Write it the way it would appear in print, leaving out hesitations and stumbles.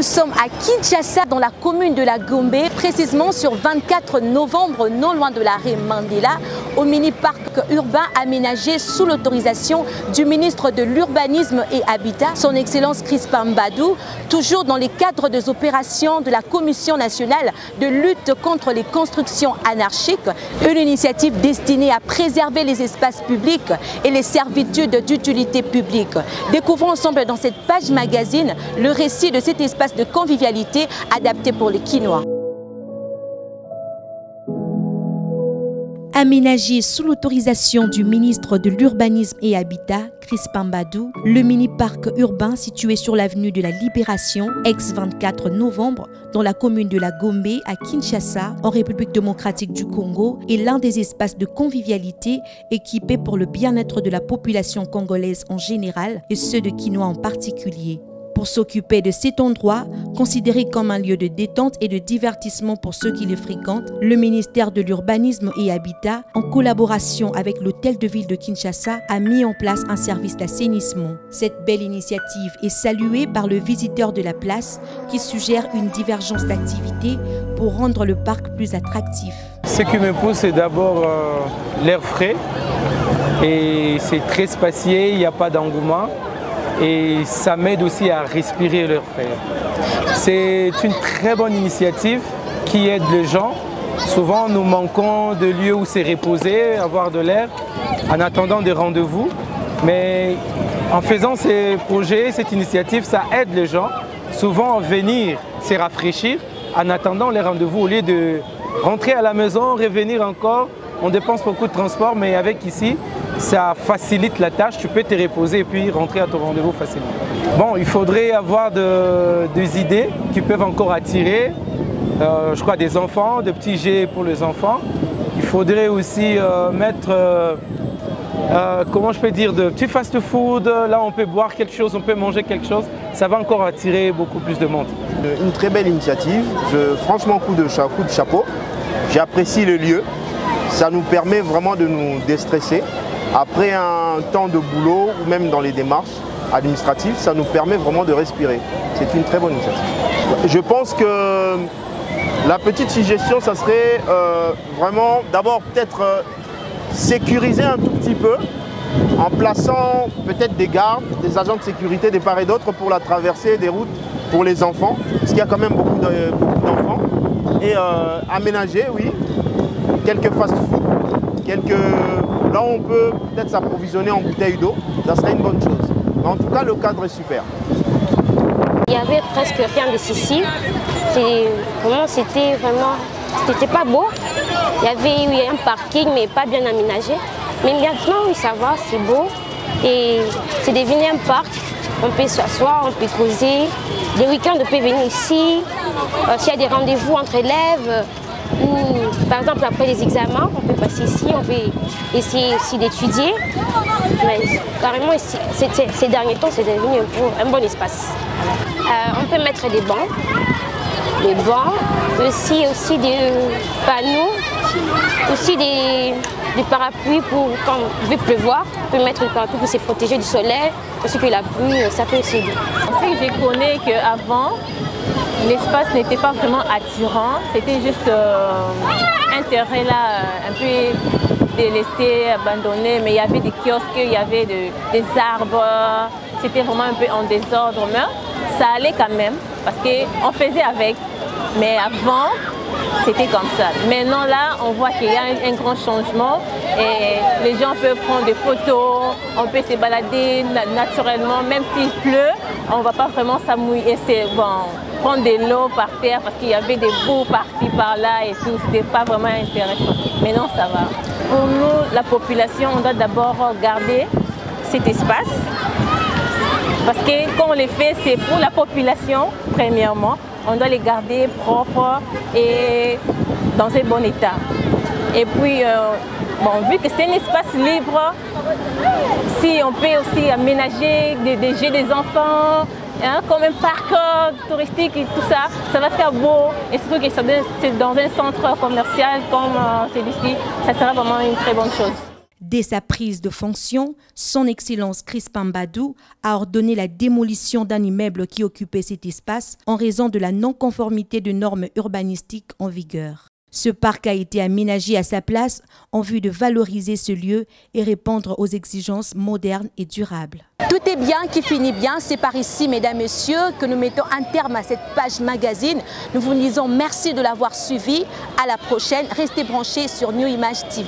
sommes à Kinshasa, dans la commune de la Gombe, précisément sur 24 novembre, non loin de l'arrêt Mandela, au mini-parc urbain aménagé sous l'autorisation du ministre de l'Urbanisme et Habitat, son Excellence Crispin Mbadou, toujours dans les cadres des opérations de la Commission nationale de lutte contre les constructions anarchiques, une initiative destinée à préserver les espaces publics et les servitudes d'utilité publique. Découvrons ensemble dans cette page magazine le récit de cet espace de convivialité adapté pour les Kinois. Aménagé sous l'autorisation du ministre de l'Urbanisme et Habitat, Crispin Mbadou, le mini-parc urbain situé sur l'avenue de la Libération, ex-24 novembre, dans la commune de la Gombe à Kinshasa, en République démocratique du Congo, est l'un des espaces de convivialité équipés pour le bien-être de la population congolaise en général et ceux de Kinois en particulier. Pour s'occuper de cet endroit, considéré comme un lieu de détente et de divertissement pour ceux qui le fréquentent, le ministère de l'Urbanisme et Habitat, en collaboration avec l'hôtel de ville de Kinshasa, a mis en place un service d'assainissement. Cette belle initiative est saluée par le visiteur de la place qui suggère une divergence d'activités pour rendre le parc plus attractif. Ce qui me pousse, c'est d'abord l'air frais et c'est très spacieux, il n'y a pas d'engouement. Et ça m'aide aussi à respirer l'air frais. C'est une très bonne initiative qui aide les gens. Souvent, nous manquons de lieux où se reposer, avoir de l'air, en attendant des rendez-vous. Mais en faisant ces projets, cette initiative, ça aide les gens souvent à venir se rafraîchir en attendant les rendez-vous. Au lieu de rentrer à la maison, revenir encore, on dépense beaucoup de transport, mais avec ici, ça facilite la tâche, tu peux te reposer et puis rentrer à ton rendez-vous facilement. Bon, il faudrait avoir des idées qui peuvent encore attirer, je crois des enfants, des petits jeux pour les enfants. Il faudrait aussi mettre, comment je peux dire, de petits fast-food, là on peut boire quelque chose, on peut manger quelque chose, ça va encore attirer beaucoup plus de monde. Une très belle initiative, franchement coup de chapeau, j'apprécie le lieu, ça nous permet vraiment de nous déstresser. Après un temps de boulot ou même dans les démarches administratives, ça nous permet vraiment de respirer. C'est une très bonne initiative. Je pense que la petite suggestion, ça serait vraiment d'abord peut-être sécuriser un tout petit peu en plaçant peut-être des gardes, des agents de sécurité de part et d'autre pour la traversée des routes pour les enfants, parce qu'il y a quand même beaucoup d'enfants. Et aménager, oui, quelques fast-food, là on peut peut-être s'approvisionner en bouteilles d'eau, ça serait une bonne chose. Mais en tout cas, le cadre est super. Il n'y avait presque rien de ici. C'était pas beau. Il y avait un parking, mais pas bien aménagé. Mais maintenant, oui, ça va, c'est beau. Et c'est devenu un parc. On peut s'asseoir, on peut causer. Les week-ends, on peut venir ici. S'il y a des rendez-vous entre élèves, ou par exemple après les examens, on peut passer ici, on peut essayer aussi d'étudier. Mais carrément, ces derniers temps, c'est devenu un bon espace. On peut mettre des bancs, aussi des panneaux, aussi des parapluies pour quand il veut pleuvoir. On peut mettre des parapluies pour se protéger du soleil, parce que la pluie, ça peut aussi aider. Je connais qu'avant, l'espace n'était pas vraiment attirant, c'était juste un terrain là, un peu délaissé, abandonné, mais il y avait des kiosques, il y avait des arbres, c'était vraiment un peu en désordre, mais ça allait quand même, parce qu'on faisait avec, mais avant, c'était comme ça. Maintenant là, on voit qu'il y a un grand changement et les gens peuvent prendre des photos, on peut se balader naturellement, même s'il pleut, on ne va pas vraiment s'amouiller, prendre de l'eau par terre parce qu'il y avait des bouts par-ci par-là et tout, c'était pas vraiment intéressant. Maintenant ça va. Pour nous, la population, on doit d'abord garder cet espace parce que quand on les fait, c'est pour la population premièrement. On doit les garder propres et dans un bon état. Et puis, vu que c'est un espace libre, si on peut aussi aménager des jeux des enfants, comme un parc touristique et tout ça, ça va faire beau. Et surtout que c'est dans un centre commercial comme celui-ci, ça sera vraiment une très bonne chose. Dès sa prise de fonction, son Excellence Crispin Mbadou a ordonné la démolition d'un immeuble qui occupait cet espace en raison de la non-conformité de normes urbanistiques en vigueur. Ce parc a été aménagé à sa place en vue de valoriser ce lieu et répondre aux exigences modernes et durables. Tout est bien qui finit bien. C'est par ici, mesdames, messieurs, que nous mettons un terme à cette page magazine. Nous vous disons merci de l'avoir suivi. À la prochaine. Restez branchés sur New Image TV.